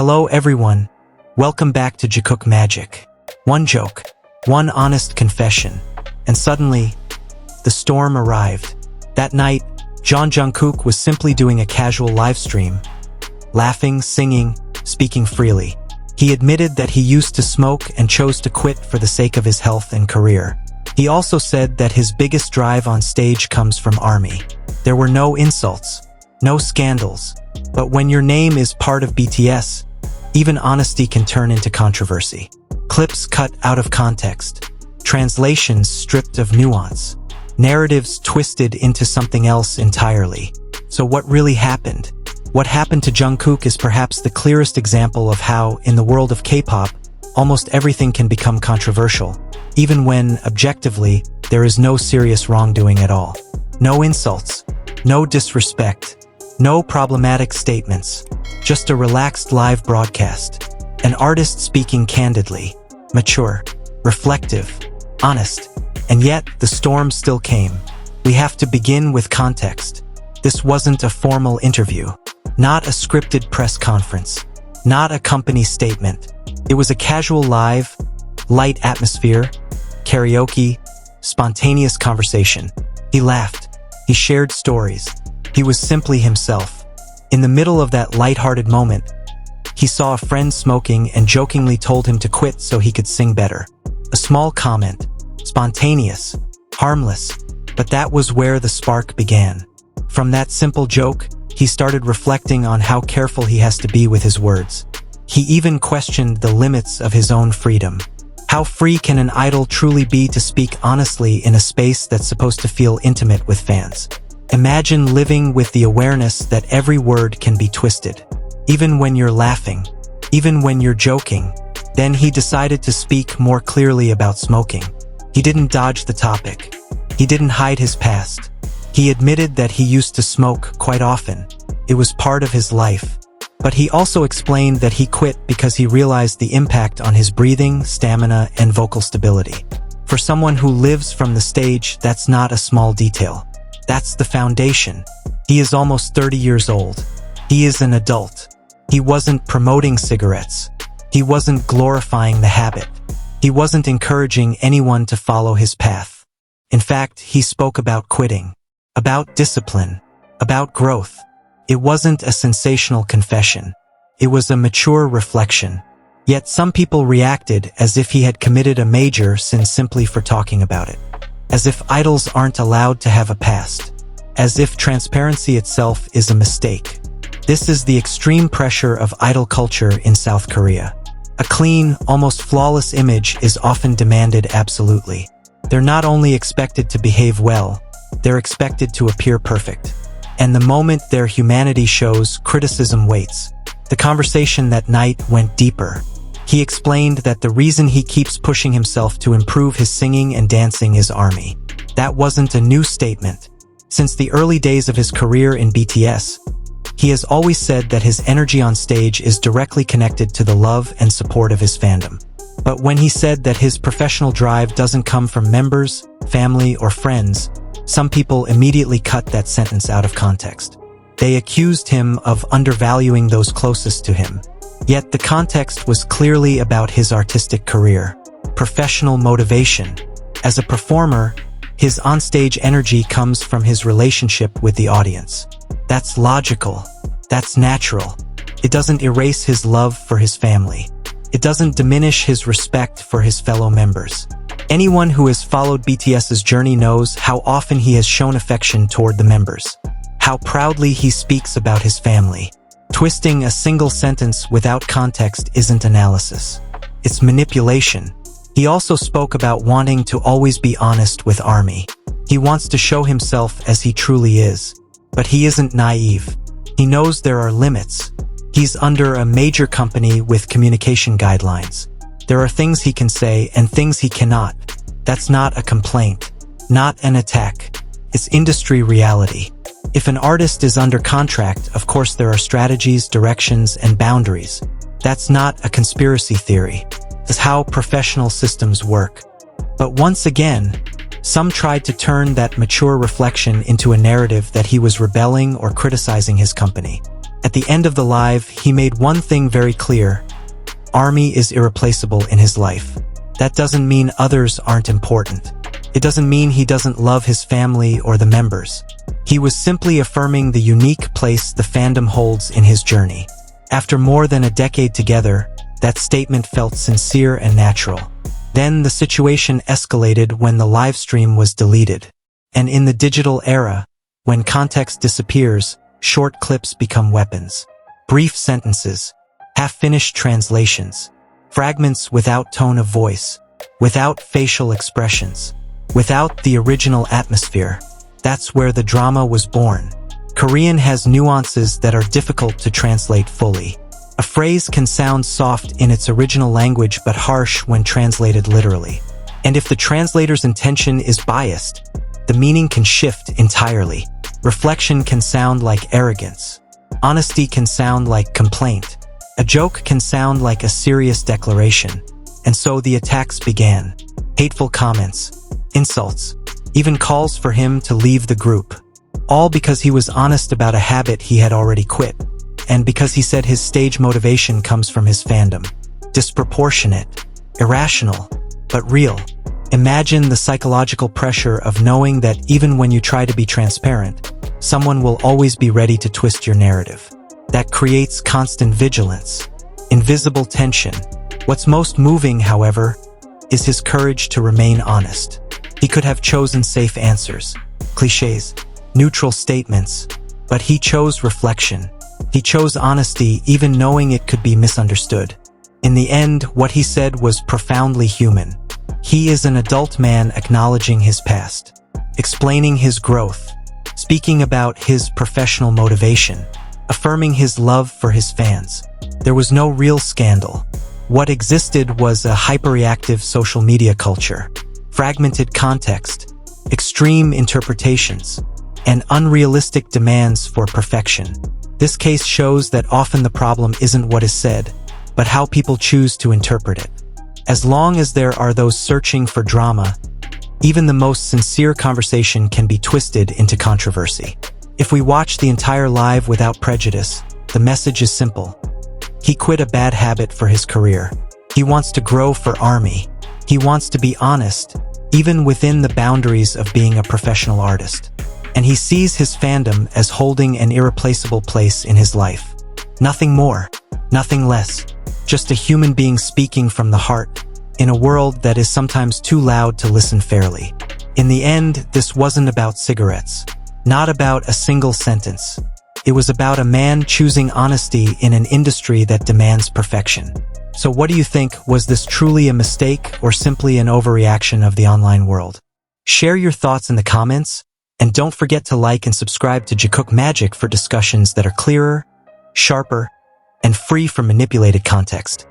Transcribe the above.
Hello everyone, welcome back to Jikook Magic. One joke, one honest confession, and suddenly, the storm arrived. That night, Jeon Jungkook was simply doing a casual live stream, laughing, singing, speaking freely. He admitted that he used to smoke and chose to quit for the sake of his health and career. He also said that his biggest drive on stage comes from ARMY. There were no insults, no scandals, but when your name is part of BTS, even honesty can turn into controversy. Clips cut out of context, translations stripped of nuance, narratives twisted into something else entirely. So what really happened? What happened to Jungkook is perhaps the clearest example of how, in the world of K-pop, almost everything can become controversial, even when, objectively, there is no serious wrongdoing at all. No insults, no disrespect, no problematic statements, just a relaxed live broadcast. An artist speaking candidly, mature, reflective, honest, and yet the storm still came. We have to begin with context. This wasn't a formal interview, not a scripted press conference, not a company statement. It was a casual live, light atmosphere, karaoke, spontaneous conversation. He laughed, he shared stories, he was simply himself. In the middle of that lighthearted moment, he saw a friend smoking and jokingly told him to quit so he could sing better. A small comment, spontaneous, harmless, but that was where the spark began. From that simple joke, he started reflecting on how careful he has to be with his words. He even questioned the limits of his own freedom. How free can an idol truly be to speak honestly in a space that's supposed to feel intimate with fans? Imagine living with the awareness that every word can be twisted. Even when you're laughing, even when you're joking. Then he decided to speak more clearly about smoking. He didn't dodge the topic. He didn't hide his past. He admitted that he used to smoke quite often. It was part of his life. But he also explained that he quit because he realized the impact on his breathing, stamina, and vocal stability. For someone who lives from the stage, that's not a small detail. That's the foundation. He is almost 30 years old. He is an adult. He wasn't promoting cigarettes. He wasn't glorifying the habit. He wasn't encouraging anyone to follow his path. In fact, he spoke about quitting, about discipline, about growth. It wasn't a sensational confession. It was a mature reflection. Yet some people reacted as if he had committed a major sin simply for talking about it. As if idols aren't allowed to have a past. As if transparency itself is a mistake. This is the extreme pressure of idol culture in South Korea. A clean, almost flawless image is often demanded absolutely. They're not only expected to behave well, they're expected to appear perfect. And the moment their humanity shows, criticism waits. The conversation that night went deeper. He explained that the reason he keeps pushing himself to improve his singing and dancing is ARMY. That wasn't a new statement. Since the early days of his career in BTS, he has always said that his energy on stage is directly connected to the love and support of his fandom. But when he said that his professional drive doesn't come from members, family, or friends, some people immediately cut that sentence out of context. They accused him of undervaluing those closest to him. Yet the context was clearly about his artistic career, professional motivation. As a performer, his onstage energy comes from his relationship with the audience. That's logical. That's natural. It doesn't erase his love for his family. It doesn't diminish his respect for his fellow members. Anyone who has followed BTS's journey knows how often he has shown affection toward the members. How proudly he speaks about his family. Twisting a single sentence without context isn't analysis. It's manipulation. He also spoke about wanting to always be honest with ARMY. He wants to show himself as he truly is. But he isn't naive. He knows there are limits. He's under a major company with communication guidelines. There are things he can say and things he cannot. That's not a complaint, not an attack. It's industry reality. If an artist is under contract, of course there are strategies, directions, and boundaries. That's not a conspiracy theory. That's how professional systems work. But once again, some tried to turn that mature reflection into a narrative that he was rebelling or criticizing his company. At At the end of the live, he made one thing very clear. Army is irreplaceable in his life. That doesn't mean others aren't important. It doesn't mean he doesn't love his family or the members. He was simply affirming the unique place the fandom holds in his journey. After more than a decade together, that statement felt sincere and natural. Then the situation escalated when the live stream was deleted. And in the digital era, when context disappears, short clips become weapons. Brief sentences, half-finished translations, fragments without tone of voice, without facial expressions, without the original atmosphere. That's where the drama was born. Korean has nuances that are difficult to translate fully. A phrase can sound soft in its original language but harsh when translated literally. And if the translator's intention is biased, the meaning can shift entirely. Reflection can sound like arrogance. Honesty can sound like complaint. A joke can sound like a serious declaration. And so the attacks began. Hateful comments, insults, even calls for him to leave the group. All because he was honest about a habit he had already quit. And because he said his stage motivation comes from his fandom. Disproportionate, irrational, but real. Imagine the psychological pressure of knowing that even when you try to be transparent, someone will always be ready to twist your narrative. That creates constant vigilance, invisible tension. What's most moving, however, is his courage to remain honest. He could have chosen safe answers, cliches, neutral statements, but he chose reflection. He chose honesty even knowing it could be misunderstood. In the end, what he said was profoundly human. He is an adult man acknowledging his past, explaining his growth, speaking about his professional motivation, affirming his love for his fans. There was no real scandal. What existed was a hyperreactive social media culture, fragmented context, extreme interpretations, and unrealistic demands for perfection. This case shows that often the problem isn't what is said, but how people choose to interpret it. As long as there are those searching for drama, even the most sincere conversation can be twisted into controversy. If we watch the entire live without prejudice, the message is simple. He quit a bad habit for his career. He wants to grow for Army. He wants to be honest, even within the boundaries of being a professional artist. And he sees his fandom as holding an irreplaceable place in his life. Nothing more, nothing less. Just a human being speaking from the heart, in a world that is sometimes too loud to listen fairly. In the end, this wasn't about cigarettes. Not about a single sentence. It was about a man choosing honesty in an industry that demands perfection. So what do you think? Was this truly a mistake or simply an overreaction of the online world? Share your thoughts in the comments, and don't forget to like and subscribe to Jikook Magic for discussions that are clearer, sharper, and free from manipulated context.